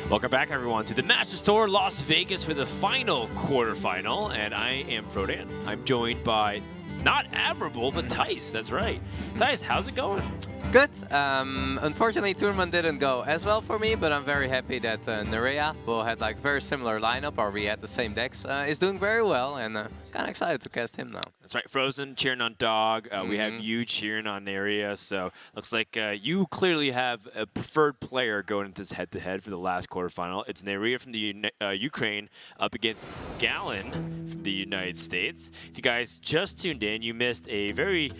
Welcome back, everyone, to the Masters Tour Las Vegas for the final quarterfinal, and I am Frodan. I'm joined by not Admirable, but Tice. That's right. Tice, how's it going? Good. Unfortunately, tournament didn't go as well for me, but I'm very happy that Neirea, who had like very similar lineup, or we had the same decks, is doing very well, and kind of excited to cast him now. That's right. Frozen cheering on Dog. We have you cheering on Neirea. So looks like you clearly have a preferred player going into this head-to-head for the last quarterfinal. It's Neirea from the Ukraine up against Gallon from the United States. If you guys just tuned in, you missed a very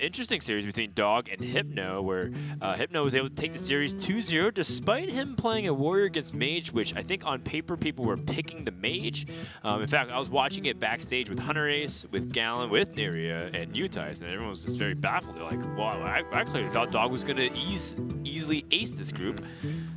interesting series between Dog and Hypno, where Hypno was able to take the series 2-0 despite him playing a Warrior against Mage, which I think on paper people were picking the Mage. In fact, I was watching it backstage with Hunter Ace, with Gallon, with Neirea, and Utice, and everyone was just very baffled. They're like, wow, I clearly thought Dog was going to easily ace this group.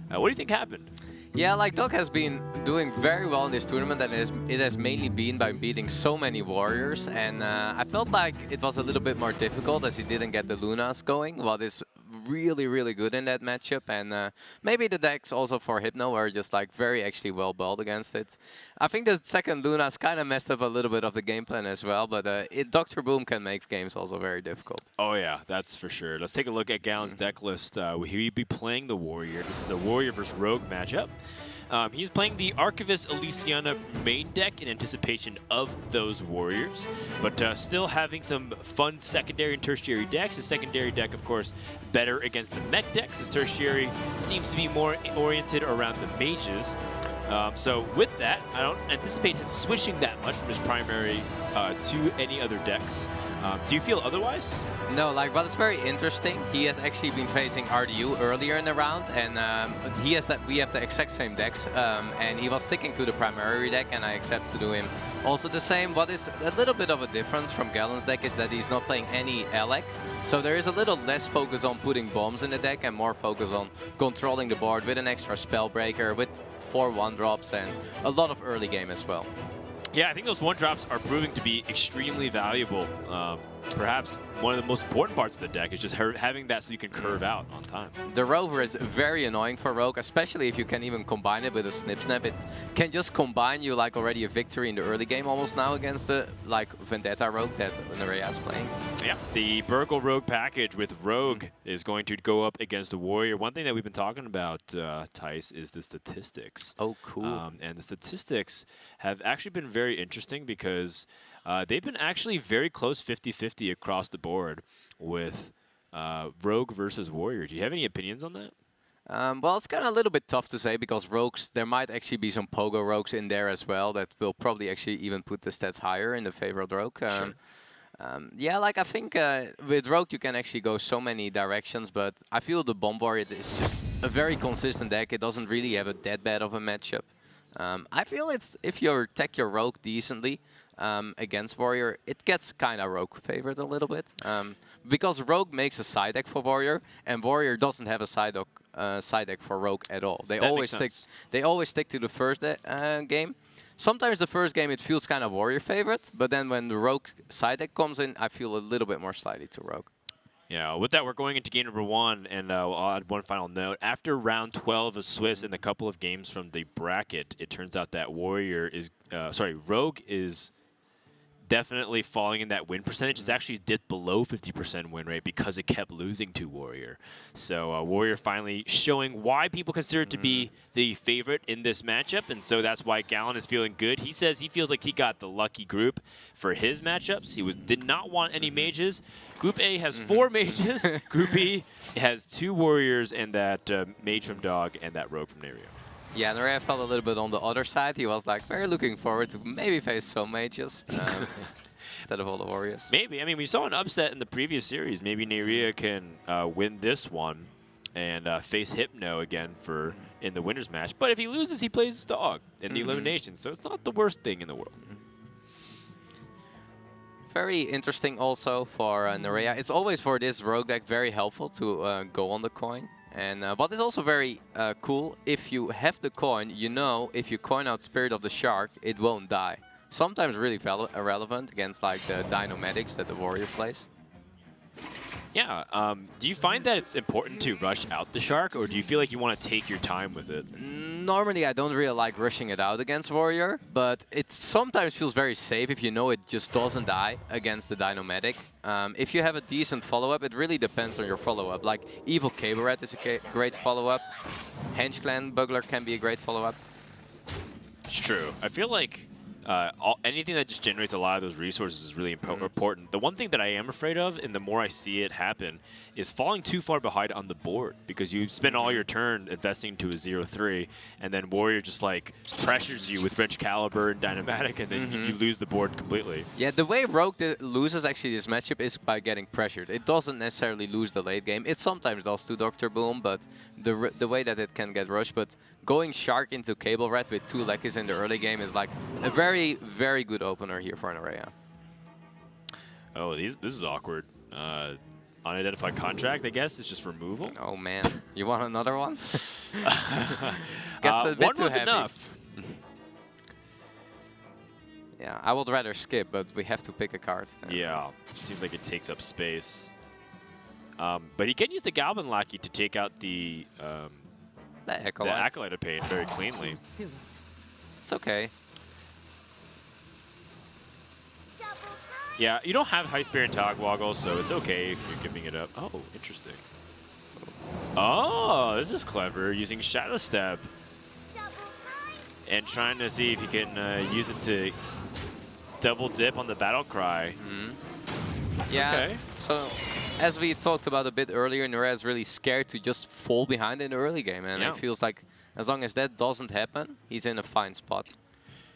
What do you think happened? Yeah, like Dog has been doing very well in this tournament, and it has mainly been by beating so many warriors. And I felt like it was a little bit more difficult as he didn't get the Lunas going, what is really, really good in that matchup. And maybe the decks also for Hypno were just like very actually well built against it. I think the second Lunas kind of messed up a little bit of the game plan as well, but Dr. Boom can make games also very difficult. Oh yeah, that's for sure. Let's take a look at Gallon's deck list. He'll be playing the Warrior. This is a Warrior versus Rogue matchup. He's playing the Archivist Elysiana main deck in anticipation of those Warriors, but still having some fun secondary and tertiary decks. His secondary deck, of course, better against the mech decks. His tertiary seems to be more oriented around the mages. So with that, I don't anticipate him switching that much from his primary to any other decks. Do you feel otherwise? No, like, but it's very interesting. He has actually been facing RDU earlier in the round, and we have the exact same decks, and he was sticking to the primary deck, and I accept to do him also the same. What is a little bit of a difference from Gallon's deck is that he's not playing any Alec, so there is a little less focus on putting bombs in the deck and more focus on controlling the board with an extra Spellbreaker, with 4 1-drops, and a lot of early game as well. Yeah, I think those 1-drops are proving to be extremely valuable. Perhaps one of the most important parts of the deck is just having that so you can curve out on time. The Rover is very annoying for Rogue, especially if you can even combine it with a Snip Snap. It can just combine you like already a victory in the early game almost now against the like Vendetta Rogue that Neirea is playing. Yeah, the Burgle Rogue package with Rogue is going to go up against the Warrior. One thing that we've been talking about, Tice, is the statistics. Oh, cool. And the statistics have actually been very interesting because they've been actually very close 50-50 across the board with Rogue versus Warrior. Do you have any opinions on that? Well, it's kind of a little bit tough to say because Rogues, there might actually be some Pogo Rogues in there as well that will probably actually even put the stats higher in the favor of the Rogue. Sure. Yeah, like I think with Rogue you can actually go so many directions, but I feel the Bomb Warrior is just a very consistent deck. It doesn't really have a that bad of a matchup. I feel it's if you tech your Rogue decently against Warrior, it gets kind of Rogue favored a little bit. Because Rogue makes a side deck for Warrior, and Warrior doesn't have a side deck for Rogue at all. They always stick to the first game. Sometimes the first game it feels kind of Warrior favorite, but then when the Rogue side deck comes in, I feel a little bit more slightly to Rogue. Yeah, with that, we're going into game number 1, and I'll add one final note. After round 12 of Swiss and a couple of games from the bracket, it turns out that Rogue is definitely falling in that win percentage. It's actually dipped below 50% win rate because it kept losing to Warrior. So Warrior finally showing why people consider it to be the favorite in this matchup, and so that's why Gallon is feeling good. He says he feels like he got the lucky group for his matchups. He did not want any mages. Group A has 4 mages. Group B has 2 Warriors and that mage from Dog and that Rogue from Neirea. Yeah, Neirea felt a little bit on the other side. He was like very looking forward to maybe face some mages instead of all the Warriors. Maybe. I mean, we saw an upset in the previous series. Maybe Neirea can win this one and face Hypno again in the winner's match. But if he loses, he plays his Dog in the elimination. So it's not the worst thing in the world. Very interesting also for Neirea. It's always for this Rogue deck very helpful to go on the coin. And what is also very cool, if you have the coin, you know if you coin out Spirit of the Shark, it won't die. Sometimes really irrelevant against like the Dynomatics that the Warrior plays. Yeah. Do you find that it's important to rush out the Shark, or do you feel like you want to take your time with it? Normally, I don't really like rushing it out against Warrior, but it sometimes feels very safe if you know it just doesn't die against the Dynamatic. If you have a decent follow-up, it really depends on your follow-up. Like, Evil Cable Rat is a great follow-up. Henge Clan Bugler can be a great follow-up. It's true. I feel like anything that just generates a lot of those resources is really important. The one thing that I am afraid of, and the more I see it happen, is falling too far behind on the board, because you spend all your turn investing to a 0-3, and then Warrior just like pressures you with Wrench Caliber and Dynamatic, and then you lose the board completely. Yeah, the way Rogue loses actually this matchup is by getting pressured. It doesn't necessarily lose the late game. It sometimes does to Dr. Boom, but the way that it can get rushed. But going Shark into Cable Rat with 2 Lekkies in the early game is like a very, very good opener here for Neirea. Oh, this is awkward. Unidentified contract, I guess, is just removal. Oh man, you want another one? Gets a bit one too was heavy. enough. Yeah, I would rather skip, but we have to pick a card. Yeah, it seems like it takes up space. But he can use the Galvin Lackey to take out the Acolyte of Pain very cleanly. It's okay. Yeah, you don't have High Spear and Togwoggle, so it's okay if you're giving it up. Oh, interesting. Oh, this is clever, using Shadow Step. And trying to see if you can use it to double dip on the Battle Cry. Yeah, okay. So as we talked about a bit earlier, Neirea is really scared to just fall behind in the early game, and it feels like as long as that doesn't happen, he's in a fine spot.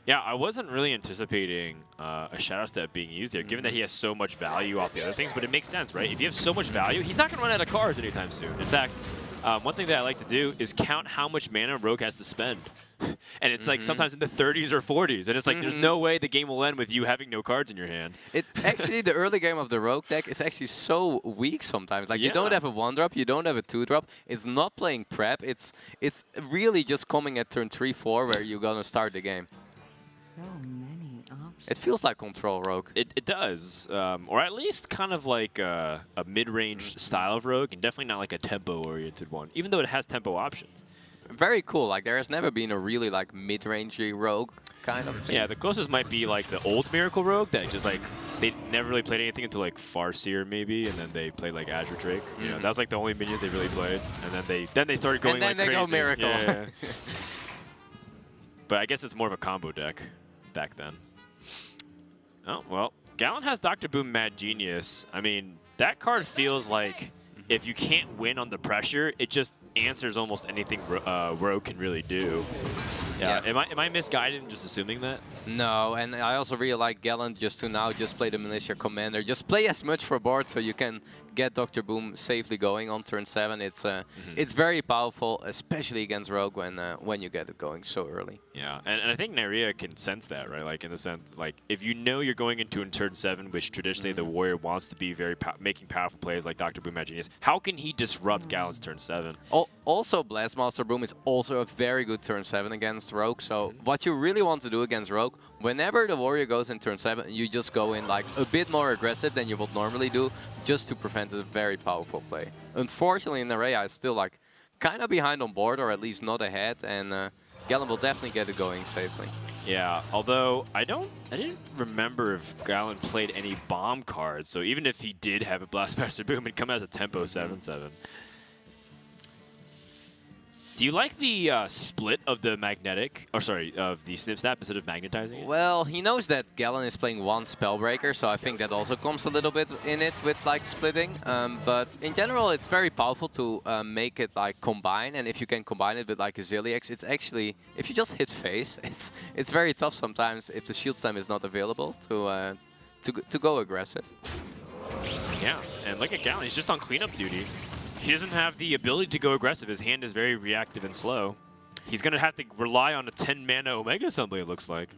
Yeah, I wasn't really anticipating a Shadow Step being used there, given that he has so much value off the other things, but it makes sense, right? If you have so much value, he's not going to run out of cards anytime soon. In fact, one thing that I like to do is count how much mana Rogue has to spend. And it's like sometimes in the 30s or 40s, and it's like there's no way the game will end with you having no cards in your hand. Actually, the early game of the Rogue deck is actually so weak sometimes. Like you don't have a 1-drop, you don't have a 2-drop. It's not playing prep. It's really just coming at turn 3-4 where you're gonna start the game. So many options. It feels like Control Rogue. It does, or at least kind of like a mid-range style of Rogue, and definitely not like a tempo-oriented one, even though it has tempo options. Very cool. Like there has never been a really like mid-rangey Rogue kind of thing. Yeah, the closest might be like the old Miracle Rogue that just like they never really played anything until like Farseer maybe, and then they played like Azure Drake. You know, that was like the only minions they really played, and then they started going like crazy. And then they go Miracle. Yeah. But I guess it's more of a combo deck back then. Oh well, Gallon has Dr. Boom Mad Genius. I mean, that card feels like if you can't win on the pressure, it just answers almost anything Rogue can really do. Yeah. Am I misguided in just assuming that? No, and I also really like Gallant just to now just play the Militia Commander. Just play as much for board so you can get Dr. Boom safely going on turn 7. It's very powerful, especially against Rogue when you get it going so early. Yeah, and I think Neirea can sense that, right? Like in the sense, like if you know you're going into turn 7, which traditionally the Warrior wants to be very making powerful plays like Dr. Boom Mad Genius, how can he disrupt Gallant's turn 7? Also, Blastmaster Boom is also a very good turn 7 against Rogue. So what you really want to do against Rogue, whenever the Warrior goes in turn 7, you just go in like a bit more aggressive than you would normally do, just to prevent a very powerful play. Unfortunately, Neirea is still like kind of behind on board, or at least not ahead, and Gallant will definitely get it going safely. Yeah, although I didn't remember if Gallant played any bomb cards, so even if he did have a Blastmaster Boom, it'd come as a tempo 7/7. Do you like the split of the magnetic, or sorry, of the snip snap instead of magnetizing it? Well, he knows that Gallant is playing one Spellbreaker, so I think that also comes a little bit in it with like splitting. But in general, it's very powerful to make it like combine, and if you can combine it with like a Zilliax, it's actually, if you just hit face, it's very tough sometimes if the shield stem is not available to go aggressive. Yeah, and look at Gallant, he's just on cleanup duty. He doesn't have the ability to go aggressive. His hand is very reactive and slow. He's going to have to rely on a 10-mana Omega Assembly, it looks like.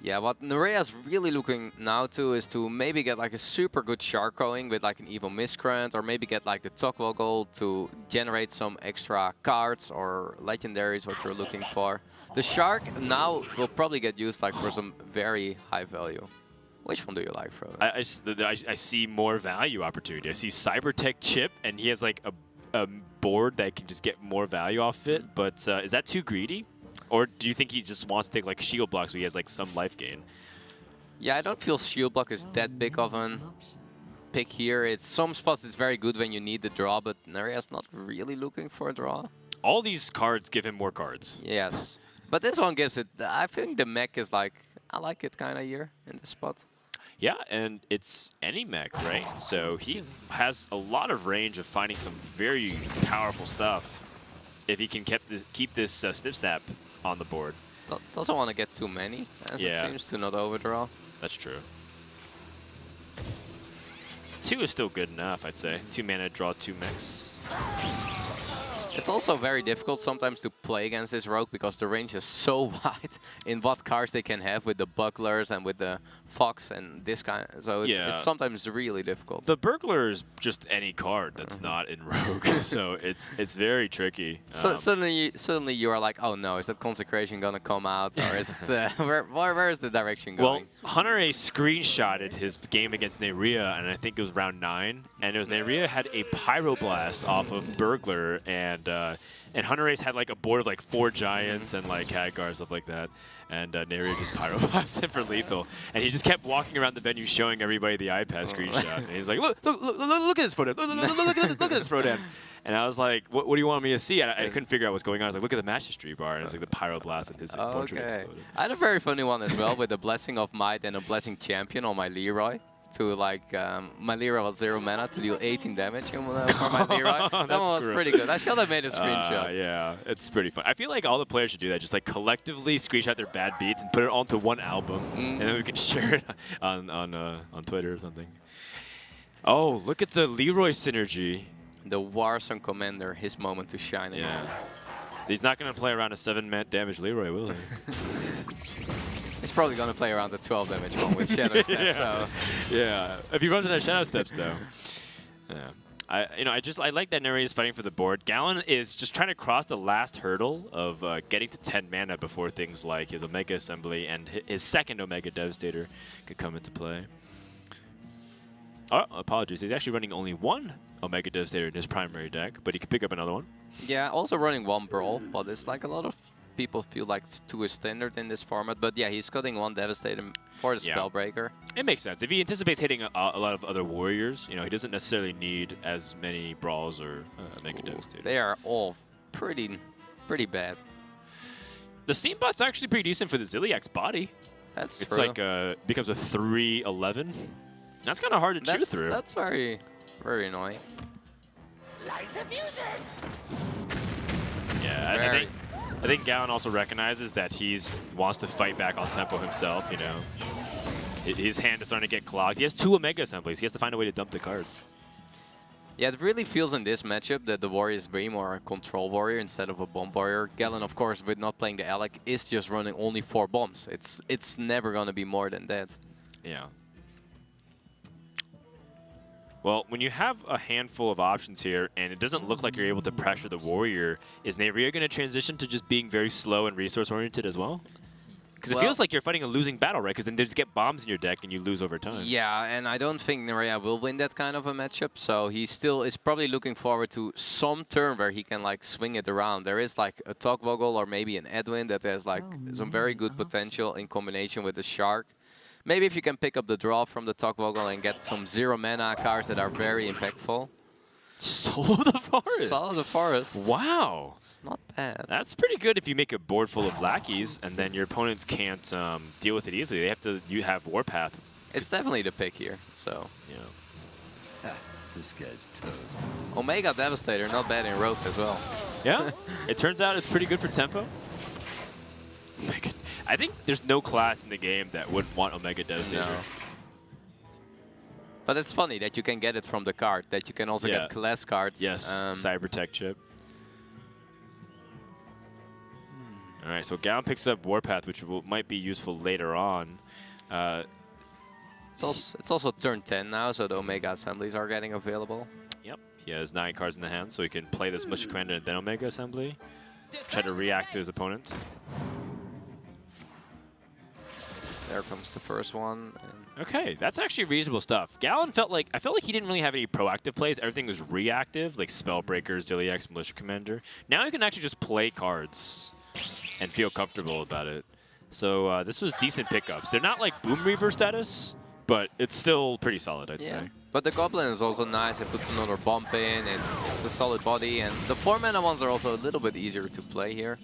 Yeah, what Neirea's really looking now to is to maybe get like a super good Shark going with like an Evil Miscreant, or maybe get like the Togwoggle to generate some extra cards or legendaries, what you're looking for. The Shark now will probably get used like for some very high value. Which one do you like, Frodo? I see more value opportunity. I see Cybertech Chip, and he has like a board that can just get more value off it. But is that too greedy? Or do you think he just wants to take like shield blocks so he has like some life gain? Yeah, I don't feel shield block is that big of an pick here. It's some spots it's very good when you need the draw, but Neirea's not really looking for a draw. All these cards give him more cards. Yes. But this one gives it, I think the mech is like, I like it kind of here in this spot. Yeah, and it's any mech, right? So he has a lot of range of finding some very powerful stuff if he can keep this snip snap on the board. Doesn't want to get too many, as it seems to not overdraw. That's true. 2 is still good enough, I'd say. 2 mana, draw 2 mechs. It's also very difficult sometimes to play against this rogue because the range is so wide in what cards they can have with the bucklers and with the fox and this kind. So it's sometimes really difficult. The burglar is just any card that's not in rogue, so it's very tricky. So suddenly you are like, oh no, is that consecration gonna come out, or is it where is the direction going? Well, Neirea screenshotted his game against Neirea, and I think it was round 9, and it was Neirea had a pyroblast off of burglar, and Neirea's had like a board of like 4 giants and like Khadgar, stuff like that. And Neirea just pyroblasted for lethal. And he just kept walking around the venue showing everybody the iPad screenshot. And he's like, look at this photo. Look at this photo. And I was like, what do you want me to see? I couldn't figure out what's going on. I was like, look at the match history bar. And it's like the pyroblast of his portrait exploded. I had a very funny one as well with a Blessing of Might and a Blessing Champion on my Leroy. To like, my Leroy was 0 mana to deal 18 damage for my Leroy. That one was pretty good. I should have made a screenshot. Yeah, it's pretty fun. I feel like all the players should do that. Just like collectively screenshot their bad beats and put it onto one album, and then we can share it on Twitter or something. Oh, look at the Leroy synergy. The Warsong Commander, his moment to shine. Yeah. He's not going to play around a 7 damage Leroy, will he? He's probably going to play around the 12 damage one with Shadow Steps. Yeah. If he runs into Shadow Steps, though. Yeah. I like that Neirea is fighting for the board. Gallon is just trying to cross the last hurdle of getting to 10 mana before things like his Omega Assembly and his second Omega Devastator could come into play. Oh, apologies. He's actually running only 1 Omega Devastator in his primary deck, but he could pick up another one. Yeah, also running 1 Brawl, but it's like a lot of people feel like it's too standard in this format. But yeah, he's cutting 1 Devastator for the Spellbreaker. It makes sense. If he anticipates hitting a lot of other warriors, he doesn't necessarily need as many Brawls or Omega Devastators. They are all pretty bad. The Steambot's actually pretty decent for the Ziliak's body. That's it's true. like becomes a 3/11. That's kind of hard to chew through. That's very annoying. Light the fuses! Yeah, I think Gallon also recognizes that he wants to fight back on tempo himself, His hand is starting to get clogged. He has 2 Omega Assemblies. He has to find a way to dump the cards. Yeah, it really feels in this matchup that the warrior is way more a control warrior instead of a bomb warrior. Gallon, of course, with not playing the Alec, is just running only 4 bombs. It's never going to be more than that. Yeah. Well, when you have a handful of options here, and it doesn't look like you're able to pressure the warrior, is Neirea going to transition to just being very slow and resource-oriented as well? Because it feels like you're fighting a losing battle, right? Because then they just get bombs in your deck and you lose over time. Yeah, and I don't think Neirea will win that kind of a matchup. So he still is probably looking forward to some turn where he can like swing it around. There is like a Togvogel or maybe an Edwin that has like some very good potential in combination with the Shark. Maybe if you can pick up the draw from the Togvogel and get some 0 mana cards that are very impactful. Soul of the Forest. Soul of the Forest. Wow. It's not bad. That's pretty good if you make a board full of lackeys and then your opponents can't deal with it easily. They have to have Warpath. It's definitely the pick here. So. Yeah. This guy's toast. Omega Devastator, not bad in Rogue as well. Yeah. It turns out it's pretty good for tempo. I think there's no class in the game that wouldn't want Omega Devastator. No. But it's funny that you can get it from the card, that you can also get class cards. Yes, Cybertech chip. All right, so Gallon picks up Warpath, which might be useful later on. It's also turn 10 now, so the Omega Assemblies are getting available. Yep, he has 9 cards in the hand, so he can play this Mush Commander and then Omega Assembly. Try to react to his opponent. There comes the first one. And Okay, that's actually reasonable stuff. Gallon I felt like he didn't really have any proactive plays. Everything was reactive, like Spellbreaker, Ziliax, Militia Commander. Now he can actually just play cards and feel comfortable about it. So this was decent pickups. They're not like Boom Reaver status, but it's still pretty solid, I'd say. But the Goblin is also nice. It puts another bump in, and it's a solid body. And the 4-mana ones are also a little bit easier to play here.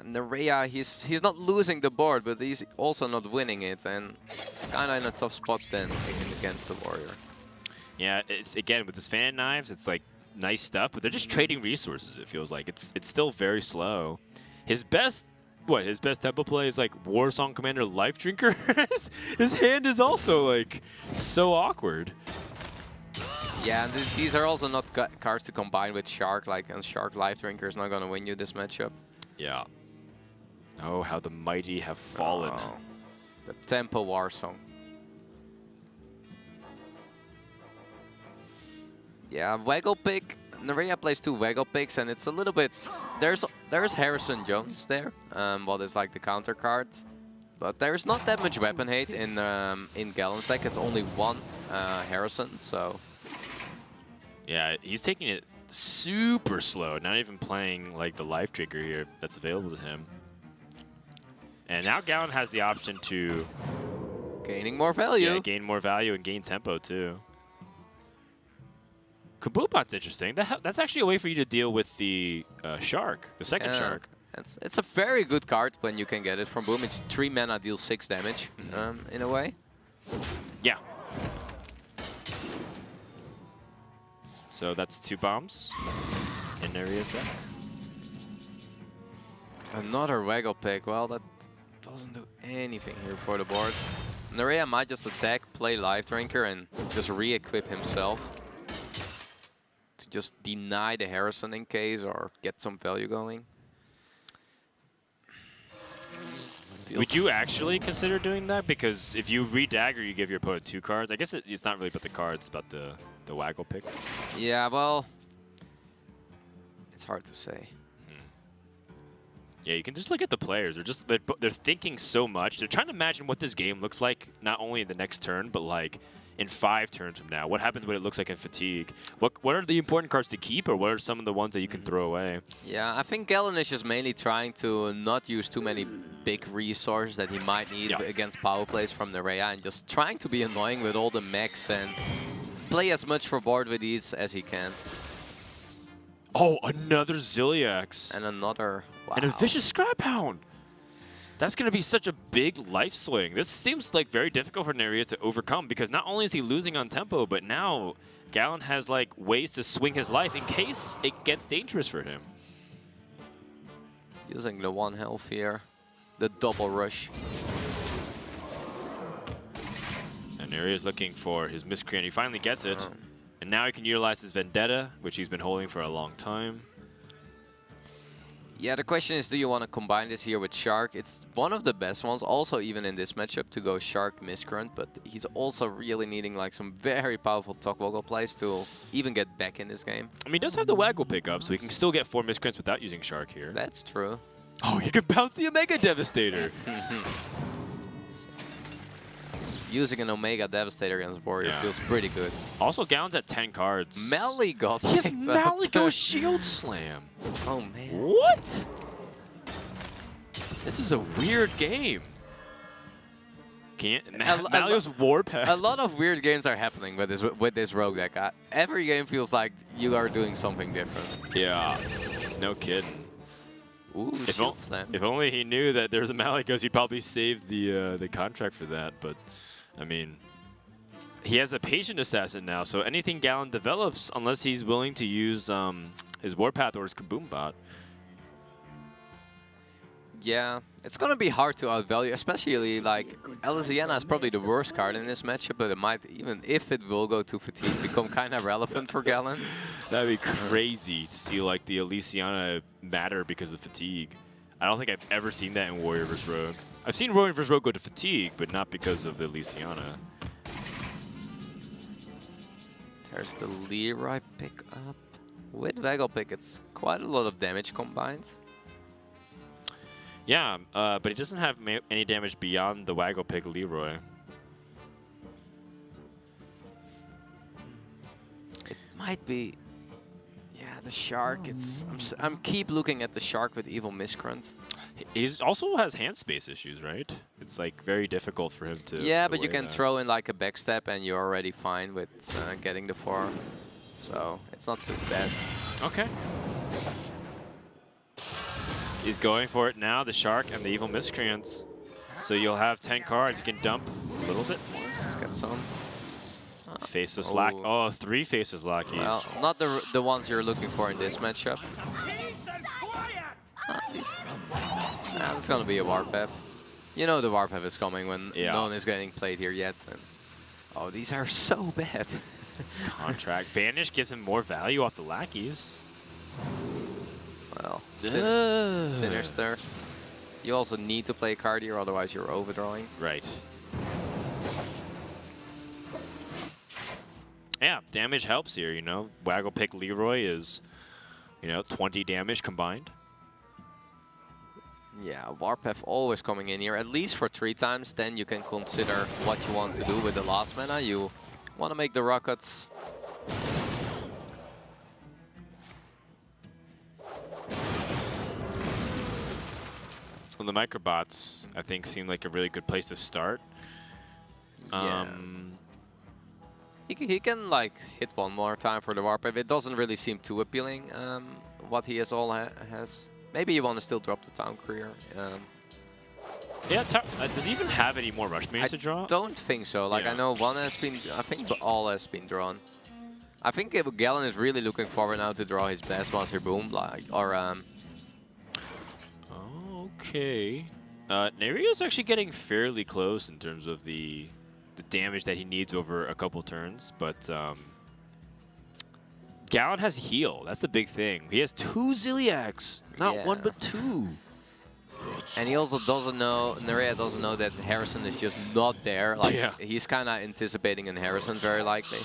Neirea, he's not losing the board, but he's also not winning it, and it's kind of in a tough spot then against the warrior. Yeah, it's again with his fan knives, it's like nice stuff, but they're just trading resources. It feels like it's still very slow. His best tempo play is like Warsong Commander Life Drinker. His hand is also like so awkward. Yeah, and these are also not cards to combine with Shark. Like, and Shark Life Drinker is not going to win you this matchup. Yeah. Oh, how the mighty have fallen. Oh, the Tempo War Song. Yeah, Waggle Pick. Neirea plays 2 Waggle Picks, and it's a little bit... There's Harrison Jones there, what is like the counter card. But there's not that much weapon hate in Gallon's deck. It's only 1 Harrison, so... Yeah, he's taking it super slow, not even playing like the life trigger here that's available to him. And now Gallon has the option to gaining more value. Yeah, gain more value and gain tempo too. Kaboobot's interesting. That's actually a way for you to deal with the shark, the second shark. It's a very good card when you can get it from Boom. It's 3 mana, deals 6 damage in a way. Yeah. So that's 2 bombs in Neirea's deck. Another Waggle Pick. Well, that doesn't do anything here for the board. Neirea might just attack, play Life Drinker, and just re-equip himself to just deny the Harrison in case or get some value going. Would you actually consider doing that? Because if you re-dagger, you give your opponent 2 cards. I guess it's not really about the cards, it's about the Waggle Pick. Yeah, well, it's hard to say. Yeah, you can just look at the players. They're thinking so much. They're trying to imagine what this game looks like, not only in the next turn, but like in 5 turns from now. What happens when it looks like in Fatigue? What are the important cards to keep, or what are some of the ones that you can throw away? Yeah, I think Gallon is just mainly trying to not use too many big resources that he might need against power plays from Neirea, and just trying to be annoying with all the mechs and play as much for board with ease as he can. Oh, another Ziliax. And another... Wow. And a Vicious Scrap Hound. That's going to be such a big life swing. This seems like very difficult for Neirea to overcome, because not only is he losing on tempo, but now Gallon has like ways to swing his life in case it gets dangerous for him. Using the 1 health here. The double rush. And Neirea is looking for his Miscreant. He finally gets it. And now he can utilize his Vendetta, which he's been holding for a long time. Yeah, the question is, do you want to combine this here with Shark? It's one of the best ones, also even in this matchup, to go Shark Miscreant, but he's also really needing like some very powerful Togwoggle plays to even get back in this game. I mean, he does have the Waggle pickup, so he can still get 4 Miscreants without using Shark here. That's true. Oh, he can bounce the Omega Devastator. Using an Omega Devastator against Warrior feels pretty good. Also, Gallon's at 10 cards. Maligos. He has Maligos Shield Slam. Oh, man. What? This is a weird game. Maligos Warpath. A lot of weird games are happening with this rogue deck. Every game feels like you are doing something different. Yeah, no kidding. Ooh, Shield Slam. If only he knew that there's a Maligos, he'd probably save the contract for that. But I mean, he has a Patient Assassin now, so anything Gallon develops, unless he's willing to use his Warpath or his Kaboombot. Yeah, it's gonna be hard to outvalue, especially like Elysiana is probably the worst card in this matchup, but it might, even if it will go to Fatigue, become kind of relevant for Gallon. That'd be crazy to see like the Elysiana matter because of Fatigue. I don't think I've ever seen that in Warrior vs. Rogue. I've seen Warrior vs. Rogue go to Fatigue, but not because of the Elysiana. There's the Leroy pick up. With Waggle Pick, it's quite a lot of damage combined. Yeah, but he doesn't have any damage beyond the Waggle Pig Leroy. It might be. Yeah, the shark. I'm keep looking at the shark with Evil Miscreant. He's also has hand space issues, right? It's like very difficult for him to. Yeah, to but you weigh can that. throw in like a backstep and you're already fine with getting the 4. So it's not too bad. Okay. He's going for it now, the Shark and the Evil Miscreants. So you'll have 10 cards. You can dump a little bit more. Let's get some. Faceless Lack. Ooh. Oh, 3 Faceless Lackeys. Well, not the ones you're looking for in this matchup. That's gonna be a Warpath. You know the Warpath is coming when no one is getting played here yet. And oh, these are so bad. Contract. Vanish gives him more value off the Lackeys. Well, Sinister. You also need to play a card here, otherwise you're overdrawing. Right. Yeah, damage helps here, you know. Waggle Pick Leroy is, 20 damage combined. Yeah, Warpath always coming in here, at least for 3 times. Then you can consider what you want to do with the last mana. You want to make the rockets. Well, the Microbots, I think, seem like a really good place to start. Yeah. He can like hit one more time for the Warpath. It doesn't really seem too appealing, what he has. Maybe you want to still drop the Town Career. Yeah, does he even have any more Rush Mains to draw? Don't think so. Like, I know one has been, I think all has been drawn. I think Galen is really looking forward now to draw his Blast Monster Boom, like, or Okay. Neirea is actually getting fairly close in terms of the damage that he needs over a couple turns, but Galen has heal. That's the big thing. He has 2 Ziliacs, not 1 but 2. And he also doesn't know, Neirea doesn't know that Harrison is just not there. Like, he's kind of anticipating in Harrison, very likely.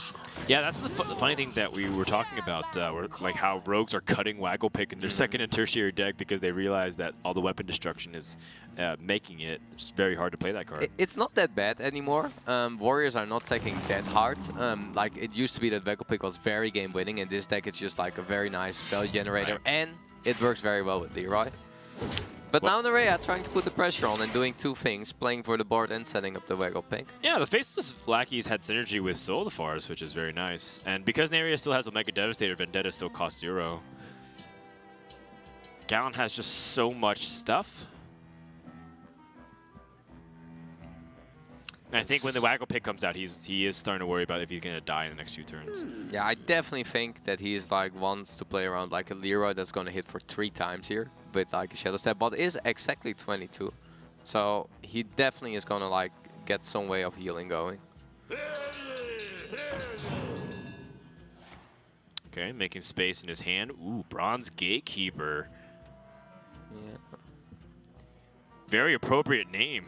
Yeah, that's the funny thing that we were talking about, like how rogues are cutting Waggle Pick in their second and tertiary deck because they realize that all the weapon destruction is making it just very hard to play that card. It's not that bad anymore. Warriors are not taking that hard. Like, it used to be that Waggle Pick was very game winning. In this deck, it's just like a very nice value generator, and it works very well with Leroy. But now Neirea trying to put the pressure on and doing 2 things, playing for the board and setting up the Waggle Pick. Yeah, the Faceless Lackeys had synergy with Solidifars, which is very nice. And because Neirea still has Omega Devastator, Vendetta still costs 0. Galen has just so much stuff. And I think when the Waggle Pick comes out, he is starting to worry about if he's going to die in the next few turns. Yeah, I definitely think that he's like wants to play around like a Leroy that's going to hit for 3 times here with like a Shadow Step, but is exactly 22. So he definitely is going to like get some way of healing going. Okay, making space in his hand. Ooh, Bronze Gatekeeper. Yeah. Very appropriate name.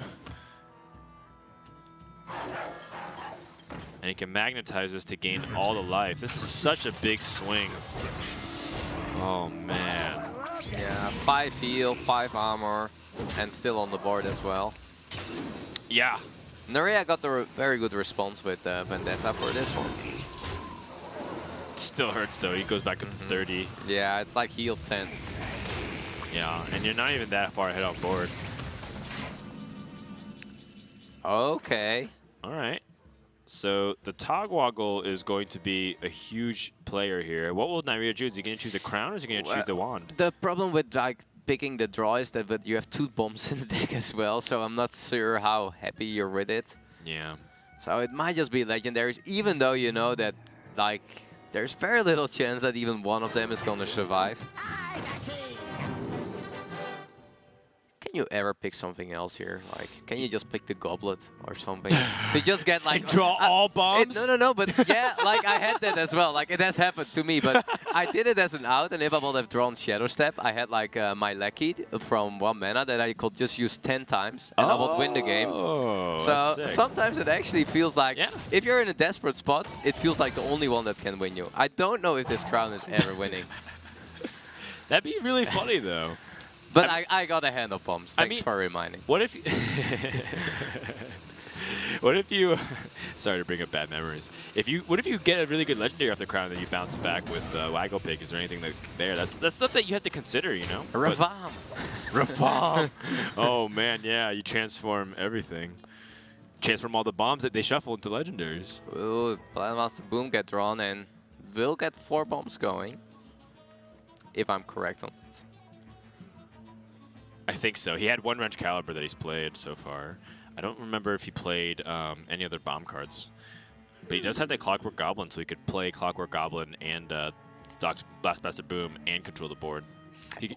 And he can magnetize this to gain all the life. This is such a big swing. Oh, man. Yeah, 5 heal, 5 armor, and still on the board as well. Yeah. Neirea got the very good response with Vendetta for this one. Still hurts, though. He goes back up to 30. Yeah, it's like heal 10. Yeah, and you're not even that far ahead on board. Okay. All right. So the Togwaggle is going to be a huge player here. What will Neirea choose? Is he going to choose a crown or is he going to choose the wand? The problem with like picking the draw is that you have 2 bombs in the deck as well, so I'm not sure how happy you're with it. Yeah. So it might just be legendaries, even though you know that like there's very little chance that even one of them is going to survive. Can you ever pick something else here? Like, can you just pick the goblet or something to just get like draw all bombs? No. But yeah, like I had that as well. Like it has happened to me, but I did it as an out. And if I would have drawn Shadow Step, I had like my Lackey from 1 mana that I could just use 10 times, and I would win the game. So sometimes it actually feels like if you're in a desperate spot, it feels like the only one that can win you. I don't know if this crown is ever winning. That'd be really funny though. But I got a hand of bombs. I Thanks mean, for reminding. What if... What if you... Sorry to bring up bad memories. What if you get a really good legendary off the crown and then you bounce it back with Waggle Pick? Is there anything there? That's stuff that you have to consider, you know? Ravam. Ravam. Oh, man, yeah. You transform everything. Transform all the bombs that they shuffle into legendaries. Ooh, Master Boom get drawn and will get 4 bombs going. If I'm correct on it. I think so. He had one Wrench Caliber that he's played so far. I don't remember if he played any other bomb cards. But he does have that Clockwork Goblin, so he could play Clockwork Goblin and Blast Master Boom and control the board. Yeah.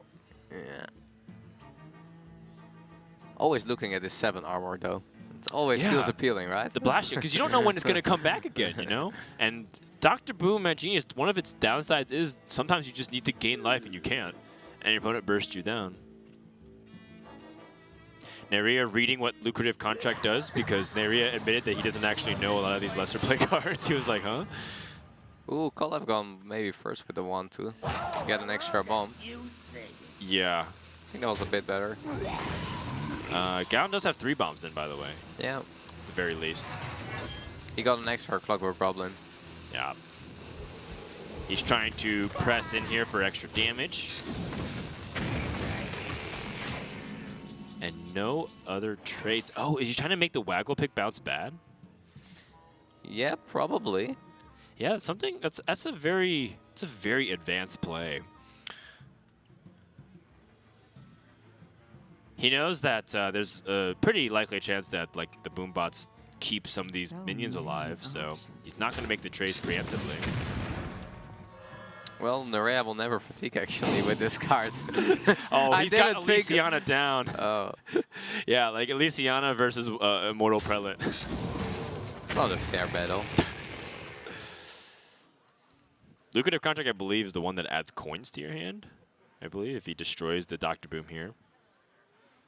Always looking at this 7 armor, though. It always feels appealing, right? The Blast Shield, because you don't know when it's going to come back again, you know? And Dr. Boom at Genius, one of its downsides is sometimes you just need to gain life and you can't. And your opponent bursts you down. Neirea reading what lucrative contract does, because Neirea admitted that he doesn't actually know a lot of these lesser play cards. He was like, huh? Ooh, Kolev gone maybe first with the 1-2. Get an extra bomb. Yeah. I think that was a bit better. Gallon does have 3 bombs in, by the way. Yeah. At the very least. He got an extra Clockwork Goblin. Yeah. He's trying to press in here for extra damage. And no other trades. Oh, is he trying to make the Waggle Pick bounce bad? Yeah, probably. Yeah, something that's a very advanced play. He knows that there's a pretty likely chance that like the boom bots keep some of these minions alive, so he's not going to make the trade preemptively. Well, Neirea will never fatigue actually with this card. Oh, he's got Elysiana down. Oh. Yeah, like Elysiana versus Immortal Prelate. It's not a fair battle. Lucrative Contract, I believe, is the one that adds coins to your hand. I believe, if he destroys the Dr. Boom here.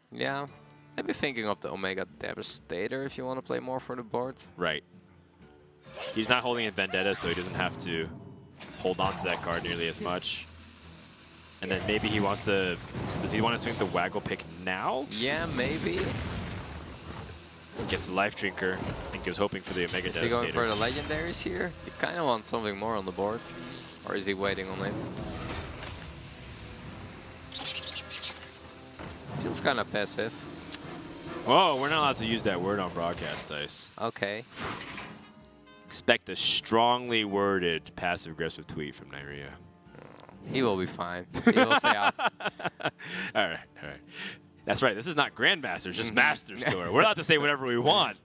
Yeah. Maybe thinking of the Omega Devastator if you want to play more for the board. Right. He's not holding a Vendetta, so he doesn't have to hold on to that card nearly as much. And then maybe he wants to... Does he want to swing the Waggle Pick now? Yeah, maybe. Gets a Life Drinker. I think he was hoping for the Omega Is he Devastator. going for the legendaries here? He kind of wants something more on the board. Or is he waiting on it? Feels kind of passive. Whoa, we're not allowed to use that word on broadcast, Dice. Okay. Expect a strongly worded passive-aggressive tweet from Neirea. He will be fine. He will say out. All right. That's right. This is not Grandmaster, it's just Master Store. We're allowed to say whatever we want.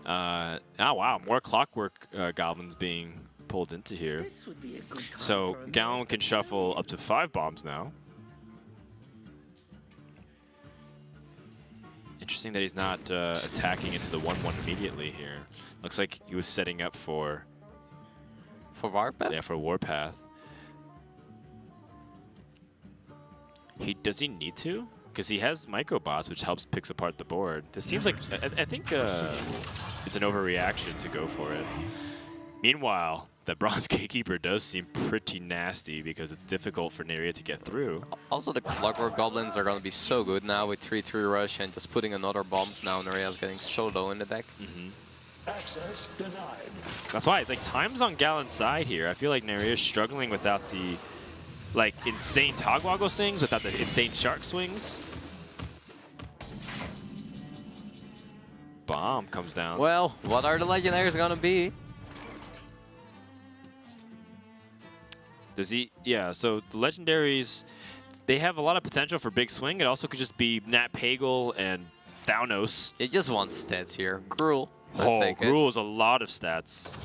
Oh, wow. More Clockwork Goblins being pulled into here. This would be a good time So for a Gallon can shuffle up to 5 bombs now. Interesting that he's not attacking into the 1-1 immediately here. Looks like he was setting up for... For Warpath? Yeah, for Warpath. Does he need to? Because he has Microbots, which helps picks apart the board. This seems like... I think it's an overreaction to go for it. Meanwhile, the Bronze Gatekeeper does seem pretty nasty because it's difficult for Neirea to get through. Also, the Clockwork Goblins are going to be so good now with 3-3 rush and just putting another bombs now. Neirea's getting so low in the deck. access denied. That's why, like, time's on Gallon's side here. I feel like Neirea's struggling without the, like, insane Togwaggle swings, without the insane Shark swings. Bomb comes down. Well, what are the legendaries going to be? Does he? Yeah, so the legendaries, they have a lot of potential for big swing. It also could just be Nat Pagel and Thaunos. It just wants stats here. Gruul. Gruul is a lot of stats.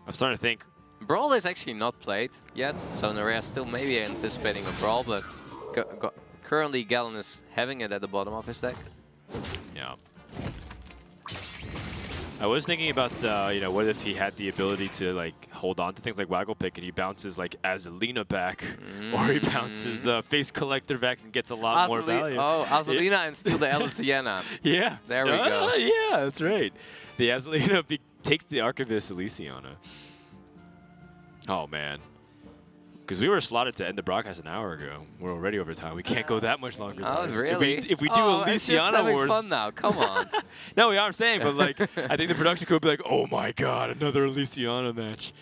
I'm starting to think. Brawl is actually not played yet, so Neirea still maybe anticipating a Brawl, but currently Gallon is having it at the bottom of his deck. Yeah. I was thinking about, you know, what if he had the ability to, like, hold on to things like Waggle Pick and he bounces, like, Azalina back, or he bounces Face Collector back and gets a lot more value. Oh, Azalina and still the Elysiana. Yeah. There we go. Yeah, that's right. The Azalina takes the Archivist Elysiana. Oh, man. Because we were slotted to end the broadcast an hour ago. We're already over time. We can't go that much longer. Oh, guys. really? If we do a it's just Luciano having Wars. fun now. Come on. No, we are. I'm saying, but like, I think the production crew would be like, "Oh my God, another Luciano match."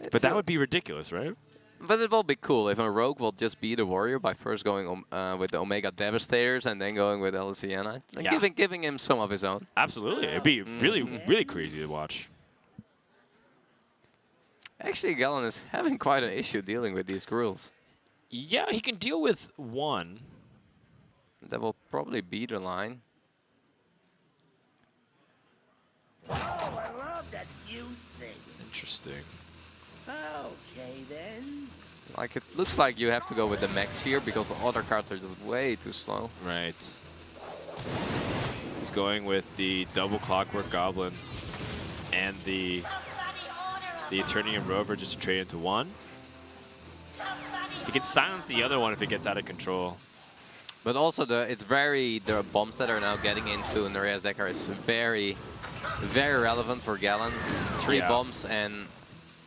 But that would be ridiculous, right? But it will be cool if a rogue will just beat a warrior by first going with the Omega Devastators and then going with Luciana. Like Yeah. giving him some of his own. Absolutely. It'd be really crazy to watch. Actually, Galen is having quite an issue dealing with these gruels. Yeah, he can deal with one. That will probably beat the line. Oh, I love that fuse thing. Interesting. Okay, then. Like it looks like you have to go with the max here because the other cards are just way too slow. Right. He's going with the double Clockwork Goblin and the Eternium Rover just to trade into one. He can silence the other one if it gets out of control. But also the bombs that are now getting into Neirea's deck are very relevant for Galen. 3 Yeah. bombs and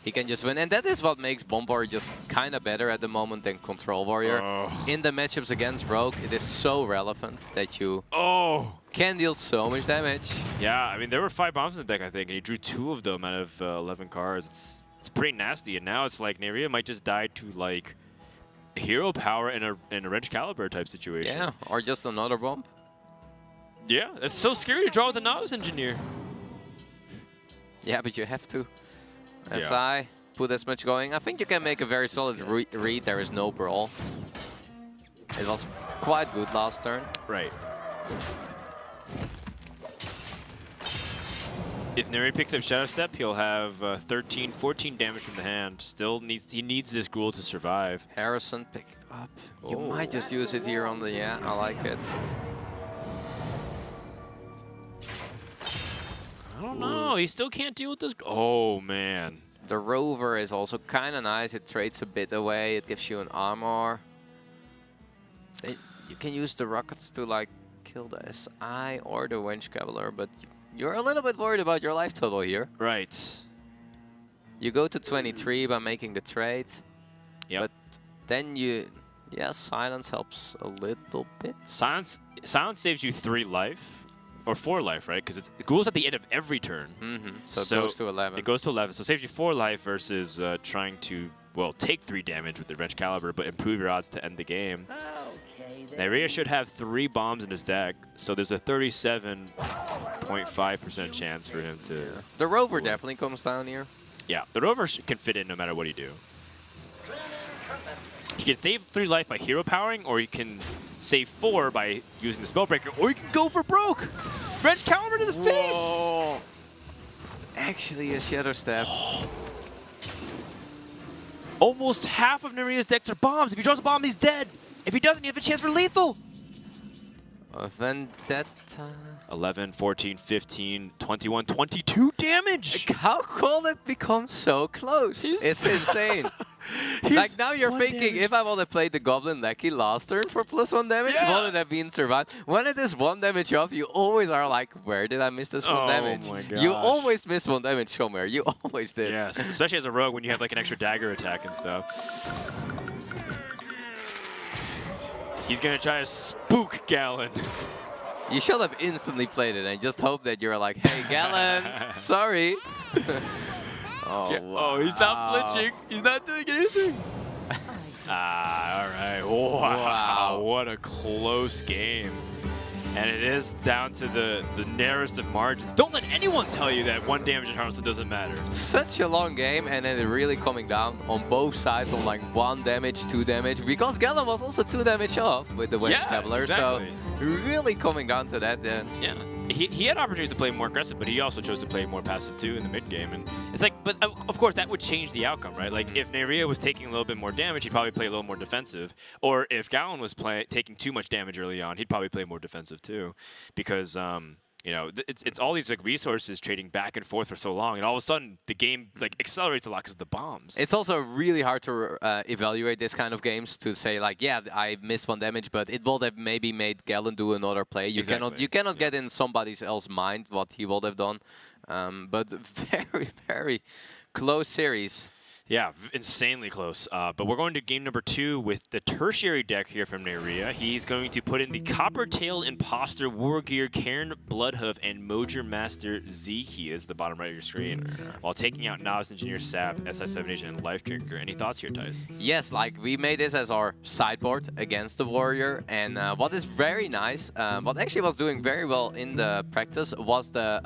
he can just win. And that is what makes Bomb Warrior just kind of better at the moment than Control Warrior. Oh. In the matchups against Rogue, it is so relevant that you Oh! can deal so much damage. Yeah, I mean, there were 5 bombs in the deck, I think, and he drew 2 of them out of 11 cards. It's pretty nasty, and now it's like Neirea might just die to, like, hero power in a Wrench Caliber type situation. Yeah, or just another bomb. Yeah, it's so scary to draw with a Novice Engineer. Yeah, but you have to. Yeah. SI, put as much going. I think you can make a very solid read. There is no brawl. It was quite good last turn. Right. If Neirea picks up Shadow Step, he'll have 13, 14 damage from the hand. He needs this Ghoul to survive. Harrison picked up. You Oh. might just use it here on the, yeah, I like it. I don't know. He still can't deal with this. Oh, man. The Rover is also kind of nice. It trades a bit away. It gives you an armor. You can use the rockets to like kill the SI or the Wench Cavalier, but you're a little bit worried about your life total here. Right. You go to 23 by making the trade. Yep. But then yeah, silence helps a little bit. Silence saves you 3 life. Or 4 life, right? Because it goes at the end of every turn. So it goes to 11. It goes to 11. So it saves you 4 life versus trying to, well, take 3 damage with the Wrench Caliber, but improve your odds to end the game. Okay, then. Neirea should have 3 bombs in his deck, so there's a 37.5% chance for him to... The Rover definitely comes down here. Yeah, the Rover can fit in no matter what you do. He can save 3 life by hero powering, or he can save 4 by using the Spellbreaker, or you can go for broke! Wrench Caliber to the face! Actually, a Shadow Step. Almost half of Nerea's decks are bombs. If he draws a bomb, he's dead. If he doesn't, you have a chance for lethal. Vendetta. 11, 14, 15, 21, 22 damage! How could it become so close? It's insane. Like now you're thinking, if I would have played the Goblin Lecky last turn for +1 damage, would it have been survived? When it is 1 damage off, you always are like, where did I miss this 1 damage? My You gosh. always miss 1 damage somewhere. You always did. Yes, especially as a rogue when you have like an extra dagger attack and stuff. He's gonna try to spook Galen. You should have instantly played it and just hope that you're like, hey, Galen, sorry. Oh, he's not flinching. He's not doing anything. All right. Wow. What a close game. And it is down to the narrowest of margins. Don't let anyone tell you that 1 damage in Hearthstone doesn't matter. Such a long game, and then it really coming down on both sides on like 1 damage, 2 damage, because Galen was also 2 damage off with the Wedge Cavalier, exactly. so really coming down to that then. Yeah. He had opportunities to play more aggressive, but he also chose to play more passive too in the mid game. And it's like, but of course that would change the outcome, right? Like if Neirea was taking a little bit more damage, he'd probably play a little more defensive. Or if Galen was taking too much damage early on, he'd probably play more defensive too, because you know, it's all these like resources trading back and forth for so long, and all of a sudden the game like accelerates a lot because of the bombs. It's also really hard to evaluate this kind of games to say like, yeah, I missed 1 damage, but it would have maybe made Galen do another play. You cannot get in somebody else's mind what he would have done. But very, very close series. Yeah, insanely close. But we're going to game number 2 with the tertiary deck here from Neirea. He's going to put in the Coppertail Imposter, War Gear, Cairn Bloodhoof, and Mojer Master Zeke is the bottom right of your screen, while taking out Novice Engineer, Sap, SI7 Agent, and Life Drinker. Any thoughts here, Tice? Yes, like we made this as our sideboard against the warrior, and what is very nice, what actually was doing very well in the practice was the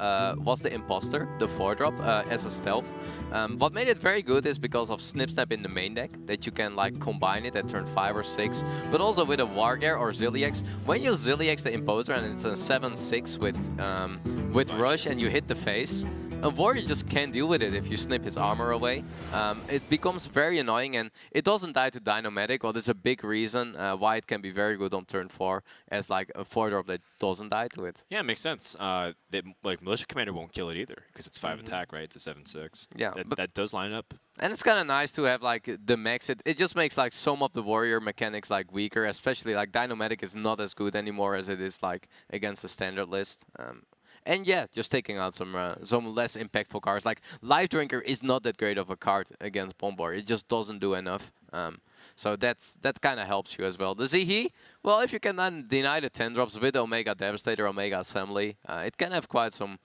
imposter, the 4-drop as a stealth. What made it very good is because of Snip Snap in the main deck, that you can like combine it at turn 5 or 6, but also with a Wargear or Zilliax. When you Zilliax the Imposter and it's a 7/6 with Rush and you hit the face, a warrior just can't deal with it if you snip his armor away. It becomes very annoying, and it doesn't die to Dynamatic, well, there's a big reason why it can be very good on turn 4 as like a 4-drop that doesn't die to it. Yeah, it makes sense. Like Militia Commander won't kill it either because it's 5 attack, right? It's a 7/6. Yeah, that does line up. And it's kind of nice to have like the max. It just makes like some of the warrior mechanics like weaker, especially like Dynamatic is not as good anymore as it is like against the standard list. And yeah, just taking out some less impactful cards. Like Life Drinker is not that great of a card against Bombar. It just doesn't do enough. So that kind of helps you as well. The Zihi, well, if you can then deny the 10 drops with Omega Devastator, Omega Assembly, it can have quite some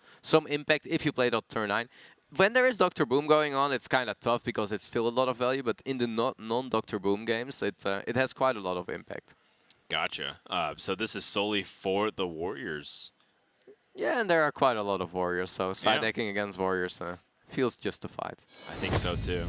impact if you play it on turn 9. When there is Dr. Boom going on, it's kind of tough because it's still a lot of value. But in the non-Dr. Boom games, it has quite a lot of impact. Gotcha. So this is solely for the Warriors. Yeah, and there are quite a lot of warriors, so side decking against warriors feels justified. I think so too.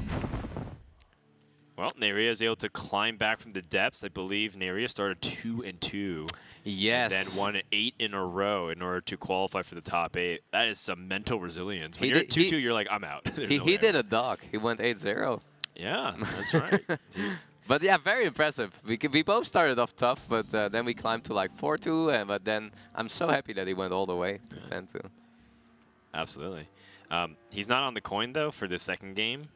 Well, Neirea is able to climb back from the depths. I believe Neirea started 2-2. Yes. And then won 8 in a row in order to qualify for the top 8. That is some mental resilience. When you're at 2-2, you're like, I'm out. He did a dog. He went 8-0. Yeah, that's right. But yeah, very impressive. We both started off tough, but then we climbed to like 4-2, but then I'm so happy that he went all the way to 10-2. Absolutely. He's not on the coin, though, for the second game.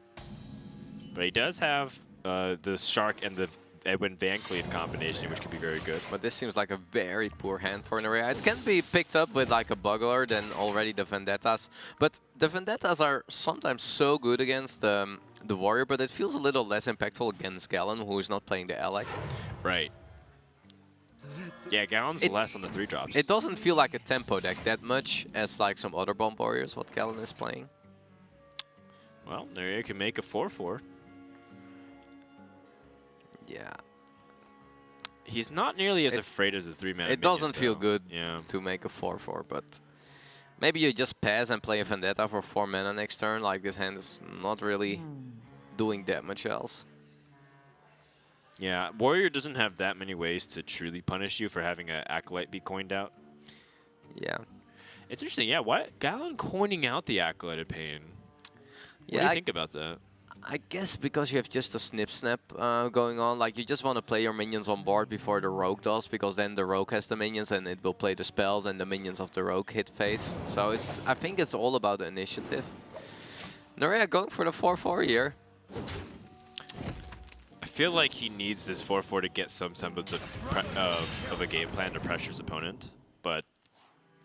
But he does have the Shark and the Edwin Van Cleef combination, which could be very good. But this seems like a very poor hand for Neirea. It can be picked up with like a Bugler than already the Vendettas. But the Vendettas are sometimes so good against the Warrior, but it feels a little less impactful against Gallon, who is not playing the ally. Right. Yeah, Gallon's less on the 3-drops. It doesn't feel like a tempo deck that much as like some other Bomb Warriors, what Gallon is playing. Well, Neirea can make a 4-4. Yeah. He's not nearly as afraid as the 3-mana. It doesn't feel good yeah. to make a 4-4, but maybe you just pass and play a Vendetta for 4 mana next turn. Like, this hand is not really doing that much else. Yeah, Warrior doesn't have that many ways to truly punish you for having an Acolyte be coined out. Yeah. It's interesting, yeah, why Gallon coining out the Acolyte of Pain? What do you think about that? I guess because you have just a snip-snap going on, like you just want to play your minions on board before the Rogue does, because then the Rogue has the minions and it will play the spells and the minions of the Rogue hit face. So I think it's all about the initiative. Neirea going for the 4-4 here. I feel like he needs this 4-4 to get some semblance of a game plan to pressure his opponent, but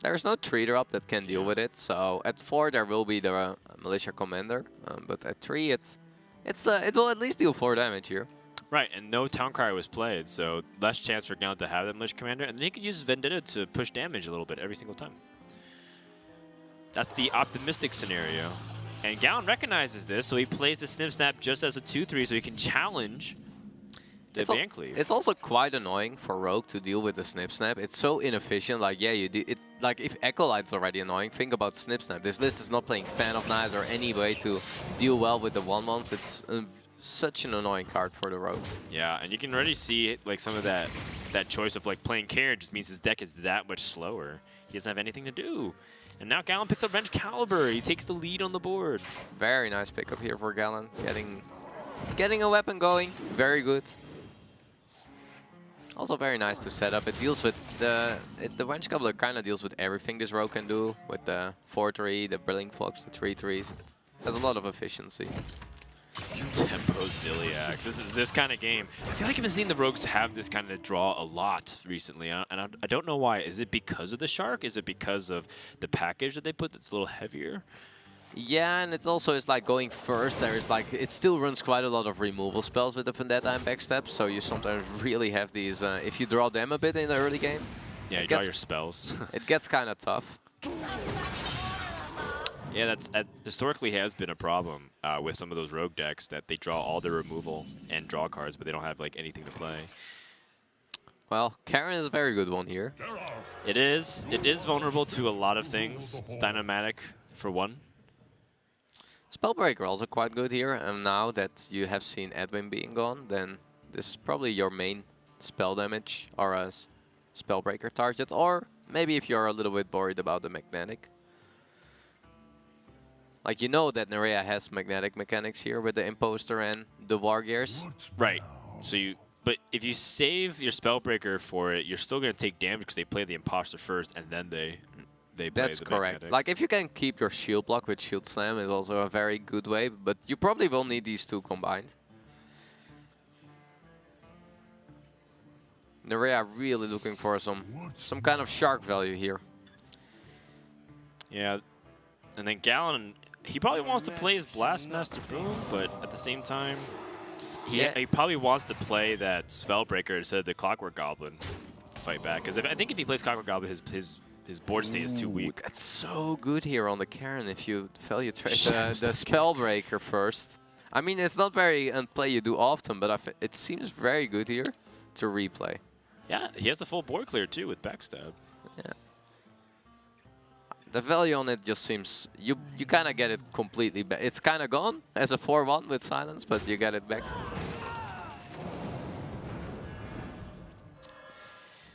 there's no 3-drop that can deal with it. So at 4 there will be the Militia Commander, but at 3 it will at least deal 4 damage here. Right, and no Town Crier was played, so less chance for Gallon to have that Militia Commander, and then he can use his Vendetta to push damage a little bit every single time. That's the optimistic scenario. And Gallon recognizes this, so he plays the Snip Snap just as a 2-3 so he can challenge the Van Cleef. It's also quite annoying for Rogue to deal with the Snip Snap. It's so inefficient. Like, yeah, you do it. Like, if Acolyte's already annoying, think about Snip Snap. This list is not playing Fan of Knives or any way to deal well with the 1/1s. It's such an annoying card for the Rogue. Yeah, and you can already see like some of that choice of like playing Cairn just means his deck is that much slower. He doesn't have anything to do. And now Gallon picks up Venge Caliber. He takes the lead on the board. Very nice pickup here for Gallon. Getting a weapon going. Very good. Also very nice to set up. It deals with the Venge Cobbler kind of deals with everything this Rogue can do, with the 4-3, the Brilliant Fox, the 3-3s. It has a lot of efficiency. Tempo Zilliax. This kind of game. I feel like I've been seeing the Rogues have this kind of draw a lot recently, and I don't know why. Is it because of the Shark? Is it because of the package that they put that's a little heavier? Yeah, and it also is like going first. There's like it still runs quite a lot of removal spells with the Vendetta and Backstab, so you sometimes really have these. If you draw them a bit in the early game, Yeah, you draw your spells. it gets kind of tough. Yeah, that historically has been a problem with some of those rogue decks, that they draw all their removal and draw cards, but they don't have like anything to play. Well, Karen is a very good one here. It is vulnerable to a lot of things. It's dynamic for one. Spellbreaker also quite good here, and now that you have seen Edwin being gone, then this is probably your main spell damage or a Spellbreaker target, or maybe if you're a little bit worried about the magnetic. Like, you know that Neirea has magnetic mechanics here with the Imposter and the War Gears. Right. So but if you save your Spellbreaker for it, you're still going to take damage because they play the Imposter first and then they play That's the correct. magnetic. Like, if you can keep your shield block with Shield Slam is also a very good way, but you probably will need these two combined. Neirea really looking for some kind of shark value here. Yeah. And then Gallon, he probably wants to play his Blastmaster Boom, but at the same time, he probably wants to play that Spellbreaker instead of the Clockwork Goblin fight back. Because I think if he plays Clockwork Goblin, his board state is too weak. That's so good here on the Karen if you value trade the Spellbreaker first. I mean, it's not very a play you do often, but it seems very good here to replay. Yeah, he has the full board clear too with Backstab. Yeah. The value on it just seems you kind of get it completely back. It's kind of gone as a 4-1 with silence, but you get it back.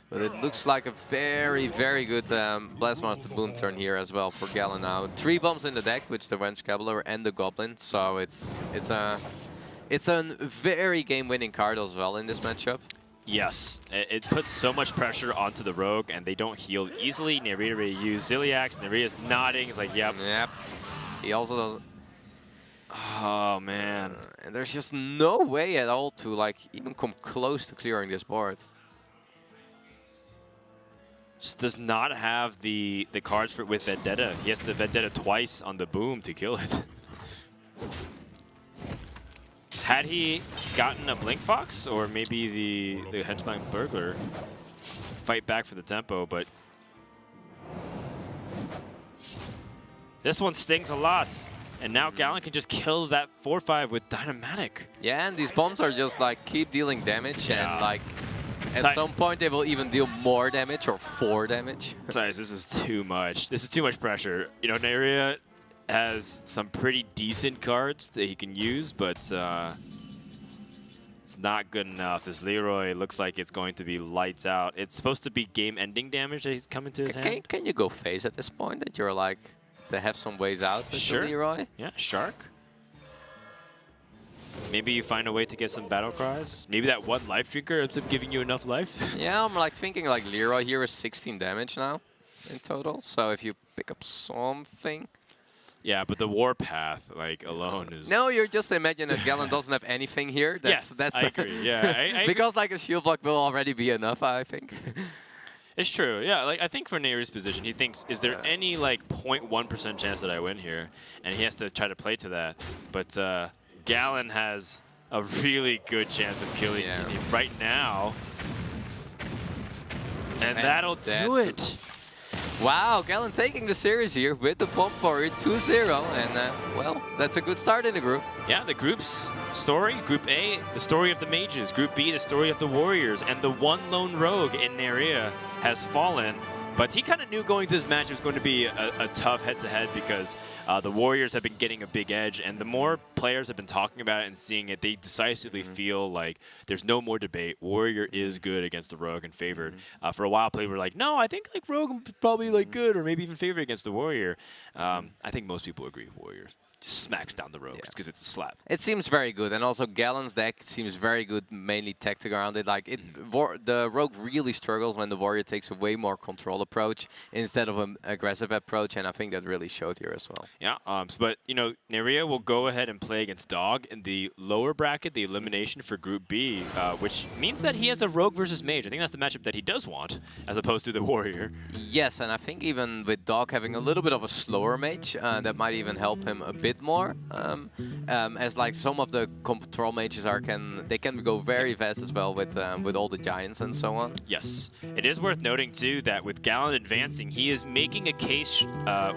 But it looks like a very, very good Blastmaster Boom turn here as well for Gallon now. 3 bombs in the deck, which the Wrench Cabbler and the Goblin. So it's a very game-winning card as well in this matchup. Yes, it puts so much pressure onto the Rogue, and they don't heal easily. Neirea ready to use Ziliax. Neirea's nodding. He's like, yep. Yep. He also does. Oh, man. And there's just no way at all to like even come close to clearing this board. Just does not have the cards for with Vendetta. He has to Vendetta twice on the Boom to kill it. Had he gotten a Blink Fox or maybe the Henchman Burglar, fight back for the tempo, but this one stings a lot. And now Gallon can just kill that 4-5 with Dynamatic. Yeah, and these bombs are just like keep dealing damage, Yeah. and like at some point they will even deal more damage or 4 damage. Guys, this is too much. This is too much pressure. You know, Neirea has some pretty decent cards that he can use, but it's not good enough. This Leroy looks like it's going to be lights out. It's supposed to be game-ending damage that he's coming to his hand. Can you go phase at this point that you're like, they have some ways out with the Leroy? Yeah, Shark. Maybe you find a way to get some battle cries. Maybe that one life drinker ends up giving you enough life. Yeah, I'm like thinking like Leroy here is 16 damage now in total. So if you pick up something. Yeah, but the Warpath, like, alone is... No, you're just imagining that Gallon doesn't have anything here. That's I agree. Yeah, I because like a shield block will already be enough, I think. It's true. Yeah, like I think for Neirea's position, he thinks, is there any like 0.1% chance that I win here? And he has to try to play to that. But Gallon has a really good chance of killing him right now. And that'll do it. Wow, Gallon taking the series here with the Bomb Warrior 2-0. And, well, that's a good start in the group. Yeah, the group's story, Group A, the story of the Mages. Group B, the story of the Warriors. And the one lone rogue in Neirea has fallen. But he kind of knew going to this match it was going to be a tough head-to-head because the Warriors have been getting a big edge. And the more players have been talking about it and seeing it, they decisively feel like there's no more debate. Warrior is good against the Rogue and favored. For a while, people were like, no, I think like Rogue is probably like good or maybe even favored against the Warrior. I think most people agree with Warriors. just smacks down the rogues because it's a slap. It seems very good, and also Gallon's deck seems very good, mainly tactic around it. Like the rogue really struggles when the warrior takes a way more control approach instead of an aggressive approach, and I think that really showed here as well. Yeah, but you know, Neirea will go ahead and play against Dog in the lower bracket, the elimination for Group B, which means that he has a rogue versus mage. I think that's the matchup that he does want, as opposed to the warrior. Yes, and I think even with Dog having a little bit of a slower mage, that might even help him a bit more. As like some of the control mages they can go very fast as well with all the giants and so on. Yes, it is worth noting too that with Gallon advancing, he is making a case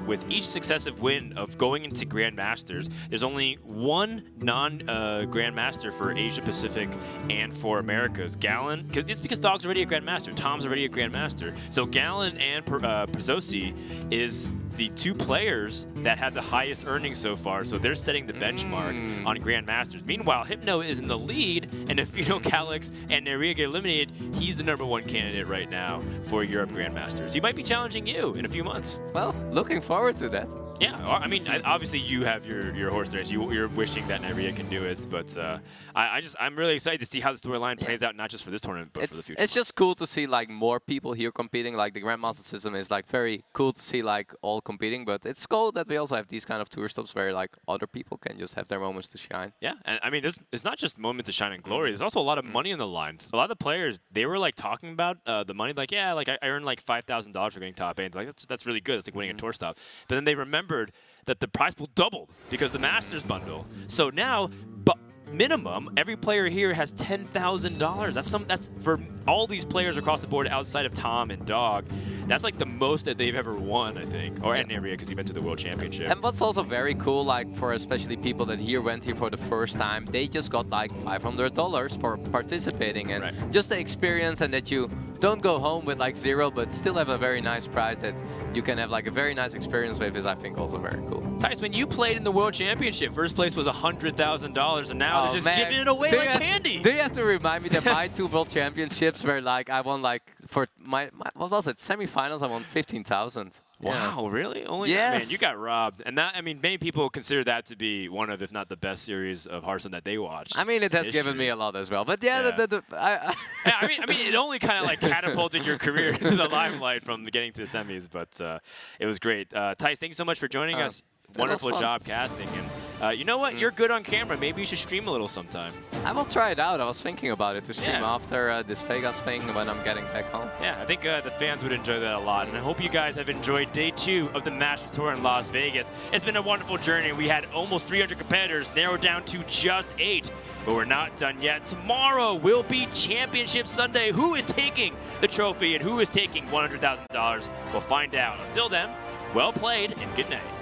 with each successive win of going into Grandmasters. There's only one non-Grandmaster for Asia Pacific and for Americas. Gallon, it's because Dog's already a Grandmaster, Tom's already a Grandmaster. So Gallon and Perzosi is the two players that have the highest earnings so far, so they're setting the benchmark on Grandmasters. Meanwhile, Hypno is in the lead, and if Calyx and Neirea get eliminated, he's the #1 candidate right now for Europe Grandmasters. He might be challenging you in a few months. Well, looking forward to that. Yeah, I mean, obviously you have your horse race. You're wishing that Neirea can do it, but I'm really excited to see how the storyline plays out, not just for this tournament, but for the future. It's just cool to see like more people here competing. Like the Grandmaster system is like very cool to see like all competing, but it's cool that we also have these kind of tour stops where like other people can just have their moments to shine. Yeah, and I mean, it's not just moments of shine and glory. There's also a lot of money on the lines. A lot of the players, they were like talking about the money, like I earned like $5,000 for getting top 8. Like that's really good. It's like winning a tour stop. But then they remembered that the prize pool doubled because the Masters bundle. So now, minimum, every player here has $10,000. That's for all these players across the board outside of Tom and Dog. That's like the most that they've ever won, I think. Or at Neirea, because he went to the World Championship. And what's also very cool, like for especially people that went here for the first time, they just got like $500 for participating, and just the experience, and that you don't go home with like 0, but still have a very nice prize that you can have like a very nice experience with, is I think also very cool. Tice, when you played in the World Championship, first place was $100,000, and now they're just giving it away like candy. Do you have to remind me that my 2 World Championships were like, I won like, for my what was it, semifinals, I won 15,000. Wow, really? Only yes. Man, you got robbed. And that, I mean, many people consider that to be one of, if not the best series of Hearthstone that they watched. I mean, it has given me a lot as well. But yeah, I mean, it only kind of like catapulted your career into the limelight from getting to the semis. But it was great. Tice, thank you so much for joining us. Wonderful job casting. And you know what? You're good on camera. Maybe you should stream a little sometime. I will try it out. I was thinking about it to stream after this Vegas thing when I'm getting back home. Yeah, I think the fans would enjoy that a lot. And I hope you guys have enjoyed day 2 of the Masters Tour in Las Vegas. It's been a wonderful journey. We had almost 300 competitors, narrowed down to just 8. But we're not done yet. Tomorrow will be Championship Sunday. Who is taking the trophy and who is taking $100,000? We'll find out. Until then, well played and good night.